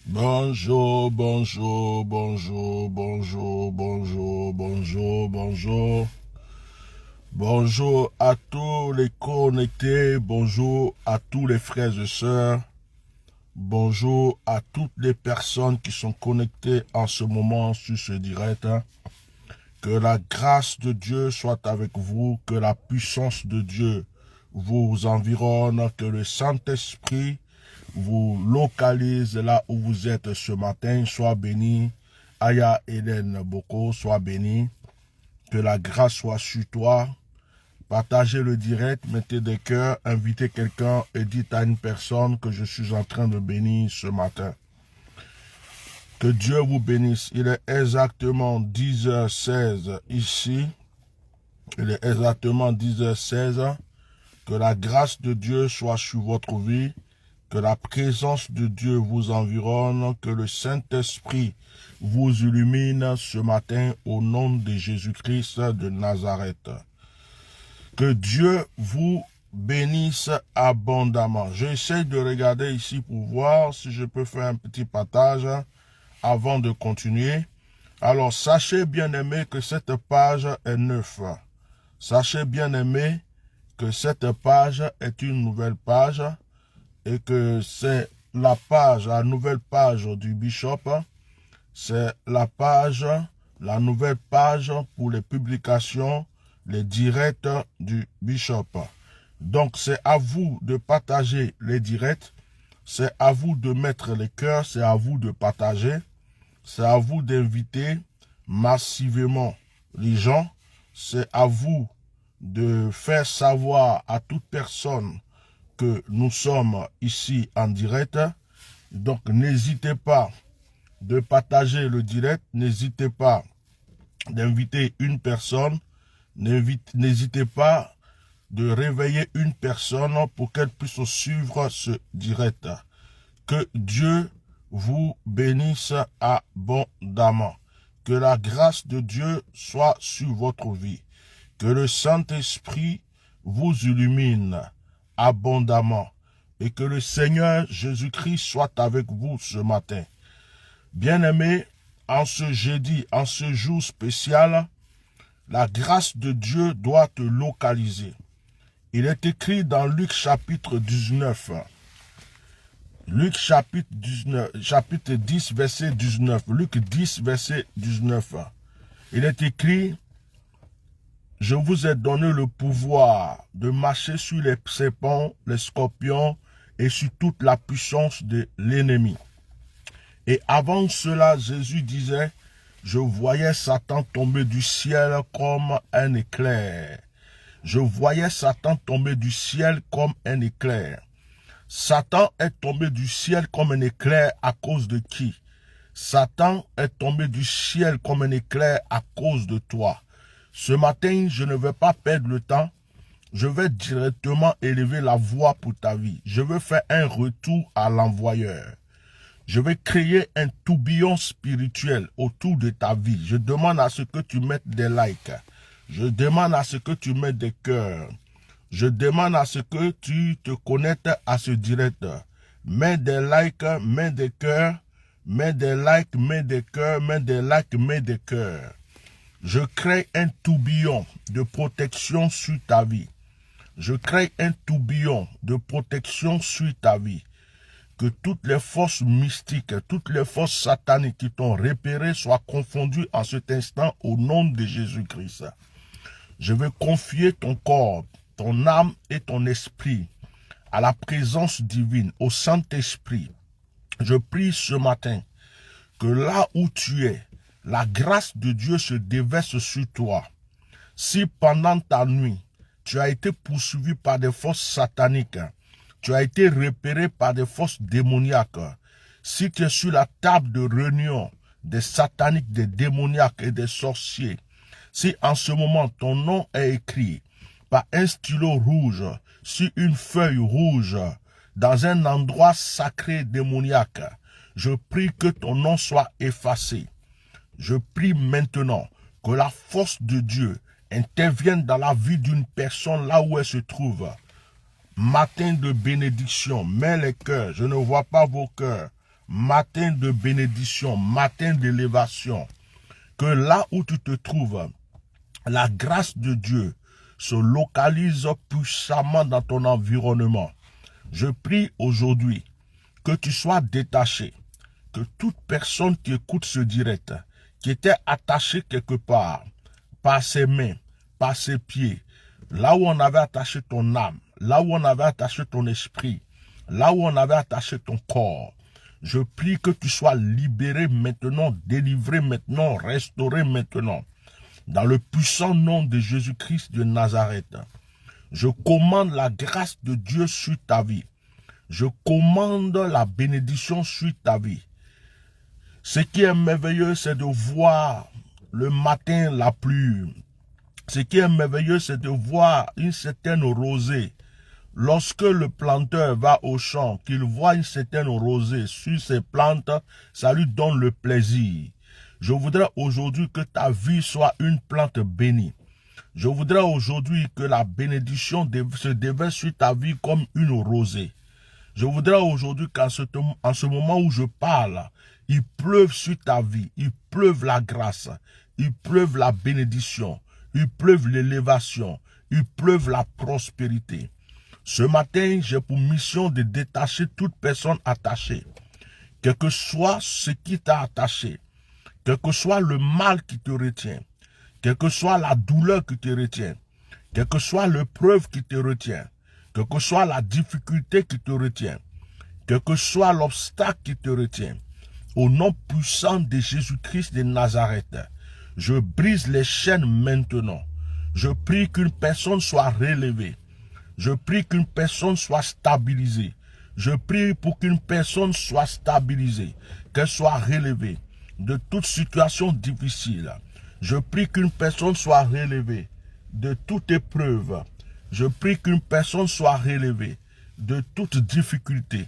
Bonjour, bonjour, bonjour, bonjour, bonjour, bonjour, bonjour. Bonjour à tous les connectés, bonjour à tous les frères et sœurs, bonjour à toutes les personnes qui sont connectées en ce moment sur ce direct. Que la grâce de Dieu soit avec vous, que la puissance de Dieu vous environne, que le Saint-Esprit vous localise là où vous êtes ce matin. Sois béni. Aya Hélène Boko, sois béni. Que la grâce soit sur toi. Partagez le direct, mettez des cœurs, invitez quelqu'un et dites à une personne que je suis en train de bénir ce matin. Que Dieu vous bénisse. Il est exactement 10h16 ici. Il est exactement 10h16. Que la grâce de Dieu soit sur votre vie. Que la présence de Dieu vous environne. Que le Saint-Esprit vous illumine ce matin au nom de Jésus-Christ de Nazareth. Que Dieu vous bénisse abondamment. J'essaie de regarder ici pour voir si je peux faire un petit partage avant de continuer. Alors, sachez bien aimé que cette page est neuve. Sachez bien aimé que cette page est une nouvelle page et que c'est la nouvelle page du Bishop. C'est la nouvelle page pour les publications, les directs du Bishop. Donc, c'est à vous de partager les directs. C'est à vous de mettre les cœurs. C'est à vous de partager. C'est à vous d'inviter massivement les gens. C'est à vous de faire savoir à toute personne que nous sommes ici en direct. Donc, n'hésitez pas de partager le direct. N'hésitez pas d'inviter une personne. N'hésitez pas de réveiller une personne pour qu'elle puisse suivre ce direct. Que Dieu vous bénisse abondamment. Que la grâce de Dieu soit sur votre vie. Que le Saint-Esprit vous illumine abondamment. Et que le Seigneur Jésus-Christ soit avec vous ce matin. Bien-aimés, en ce jeudi, en ce jour spécial, la grâce de Dieu doit te localiser. Il est écrit dans Luc chapitre 19. Luc chapitre 10, verset 19. Luc 10, verset 19. Il est écrit, « Je vous ai donné le pouvoir de marcher sur les serpents, les scorpions et sur toute la puissance de l'ennemi. » Et avant cela, Jésus disait, « Je voyais Satan tomber du ciel comme un éclair. » Je voyais Satan tomber du ciel comme un éclair. Satan est tombé du ciel comme un éclair à cause de qui? Satan est tombé du ciel comme un éclair à cause de toi. Ce matin, je ne vais pas perdre le temps. Je vais directement élever la voix pour ta vie. Je veux faire un retour à l'envoyeur. Je vais créer un tourbillon spirituel autour de ta vie. Je demande à ce que tu mettes des likes. Je demande à ce que tu mettes des cœurs. Je demande à ce que tu te connectes à ce direct. Mets des likes, mets des cœurs, mets des likes, mets des cœurs, mets des likes, mets des cœurs. Je crée un tourbillon de protection sur ta vie. Je crée un tourbillon de protection sur ta vie. Que toutes les forces mystiques, toutes les forces sataniques qui t'ont repéré soient confondues en cet instant au nom de Jésus-Christ. Je veux confier ton corps, ton âme et ton esprit à la présence divine, au Saint-Esprit. Je prie ce matin que là où tu es, la grâce de Dieu se déverse sur toi. Si pendant ta nuit, tu as été poursuivi par des forces sataniques, tu as été repéré par des forces démoniaques, si tu es sur la table de réunion des sataniques, des démoniaques et des sorciers, si en ce moment ton nom est écrit par un stylo rouge sur une feuille rouge dans un endroit sacré démoniaque, je prie que ton nom soit effacé. Je prie maintenant que la force de Dieu intervienne dans la vie d'une personne là où elle se trouve. Matin de bénédiction, mets les cœurs, je ne vois pas vos cœurs. matin de bénédiction, matin d'élévation. Que là où tu te trouves, la grâce de Dieu se localise puissamment dans ton environnement. Je prie aujourd'hui que tu sois détaché, que toute personne qui écoute ce direct, qui était attachée quelque part, par ses mains, par ses pieds, là où on avait attaché ton âme, là où on avait attaché ton esprit, là où on avait attaché ton corps, je prie que tu sois libéré maintenant, délivré maintenant, restauré maintenant. Dans le puissant nom de Jésus-Christ de Nazareth, je commande la grâce de Dieu sur ta vie. Je commande la bénédiction sur ta vie. Ce qui est merveilleux, c'est de voir le matin la pluie. Ce qui est merveilleux, c'est de voir une certaine rosée. Lorsque le planteur va au champ, qu'il voit une certaine rosée sur ses plantes, ça lui donne le plaisir. Je voudrais aujourd'hui que ta vie soit une plante bénie. Je voudrais aujourd'hui que la bénédiction se déverse sur ta vie comme une rosée. Je voudrais aujourd'hui qu'en ce moment où je parle, il pleuve sur ta vie, il pleuve la grâce, il pleuve la bénédiction, il pleuve l'élévation, il pleuve la prospérité. Ce matin, j'ai pour mission de détacher toute personne attachée. Quel que soit ce qui t'a attaché, quel que soit le mal qui te retient, quelle que soit la douleur qui te retient, quelle que soit l'épreuve qui te retient, quelle que soit la difficulté qui te retient, quel que soit l'obstacle qui te retient, au nom puissant de Jésus-Christ de Nazareth, je brise les chaînes maintenant. Je prie qu'une personne soit relevée. Je prie qu'une personne soit stabilisée. Je prie pour qu'une personne soit stabilisée, qu'elle soit relevée de toute situation difficile. Je prie qu'une personne soit relevée de toute épreuve. Je prie qu'une personne soit relevée de toute difficulté.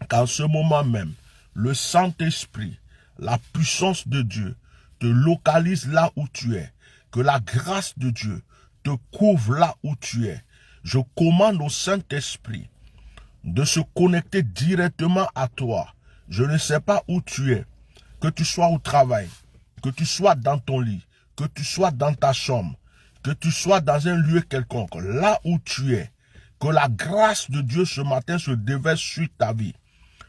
Qu'en ce moment même, le Saint-Esprit, la puissance de Dieu, te localise là où tu es. Que la grâce de Dieu te couvre là où tu es. Je commande au Saint-Esprit de se connecter directement à toi. Je ne sais pas où tu es. Que tu sois au travail, que tu sois dans ton lit, que tu sois dans ta chambre, que tu sois dans un lieu quelconque, là où tu es, que la grâce de Dieu ce matin se déverse sur ta vie.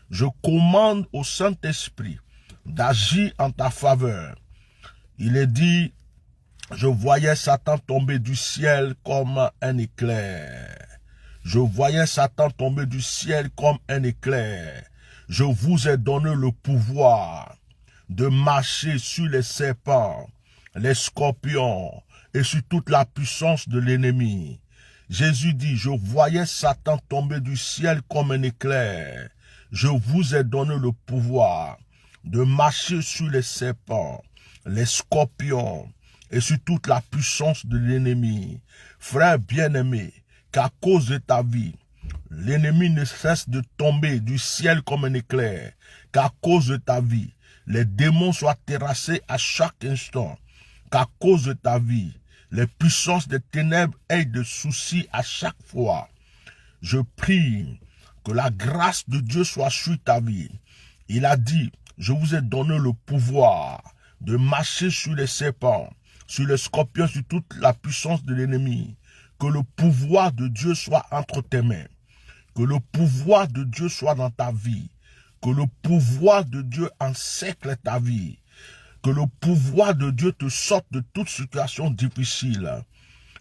Je commande au Saint-Esprit d'agir en ta faveur. Il est dit, je voyais Satan tomber du ciel comme un éclair. Je voyais Satan tomber du ciel comme un éclair. Je vous ai donné le pouvoir de marcher sur les serpents, les scorpions et sur toute la puissance de l'ennemi. Jésus dit, je voyais Satan tomber du ciel comme un éclair. Je vous ai donné le pouvoir de marcher sur les serpents, les scorpions et sur toute la puissance de l'ennemi. Frère bien-aimé, qu'à cause de ta vie, l'ennemi ne cesse de tomber du ciel comme un éclair. Qu'à cause de ta vie, les démons soient terrassés à chaque instant. Qu'à cause de ta vie, les puissances des ténèbres aient de soucis à chaque fois. Je prie que la grâce de Dieu soit sur ta vie. Il a dit, je vous ai donné le pouvoir de marcher sur les serpents, sur les scorpions, sur toute la puissance de l'ennemi. Que le pouvoir de Dieu soit entre tes mains. Que le pouvoir de Dieu soit dans ta vie. Que le pouvoir de Dieu encercle ta vie. Que le pouvoir de Dieu te sorte de toute situation difficile.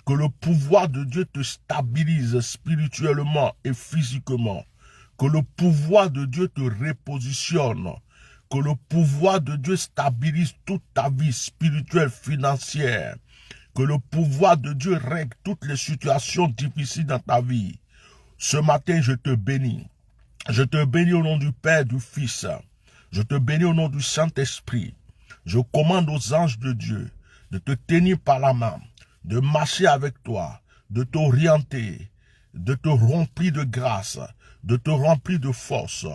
Que le pouvoir de Dieu te stabilise spirituellement et physiquement. Que le pouvoir de Dieu te repositionne. Que le pouvoir de Dieu stabilise toute ta vie spirituelle, financière. Que le pouvoir de Dieu règle toutes les situations difficiles dans ta vie. Ce matin, je te bénis. Je te bénis au nom du Père, du Fils. Je te bénis au nom du Saint-Esprit. Je commande aux anges de Dieu de te tenir par la main, de marcher avec toi, de t'orienter, de te remplir de grâce, de te remplir de force.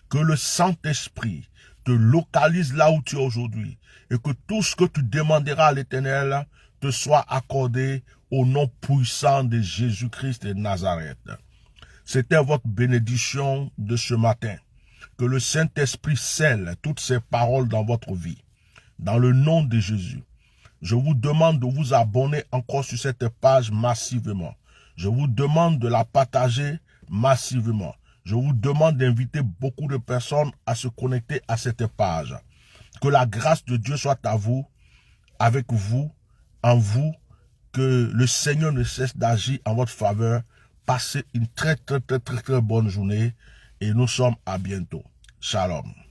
Que le Saint-Esprit te localise là où tu es aujourd'hui et que tout ce que tu demanderas à l'Éternel te soit accordé au nom puissant de Jésus-Christ de Nazareth. C'était votre bénédiction de ce matin. Que le Saint-Esprit scelle toutes ces paroles dans votre vie. Dans le nom de Jésus, je vous demande de vous abonner encore sur cette page massivement. Je vous demande de la partager massivement. Je vous demande d'inviter beaucoup de personnes à se connecter à cette page. Que la grâce de Dieu soit à vous, avec vous, en vous. Que le Seigneur ne cesse d'agir en votre faveur. Passez une très bonne journée et nous sommes à bientôt. Shalom.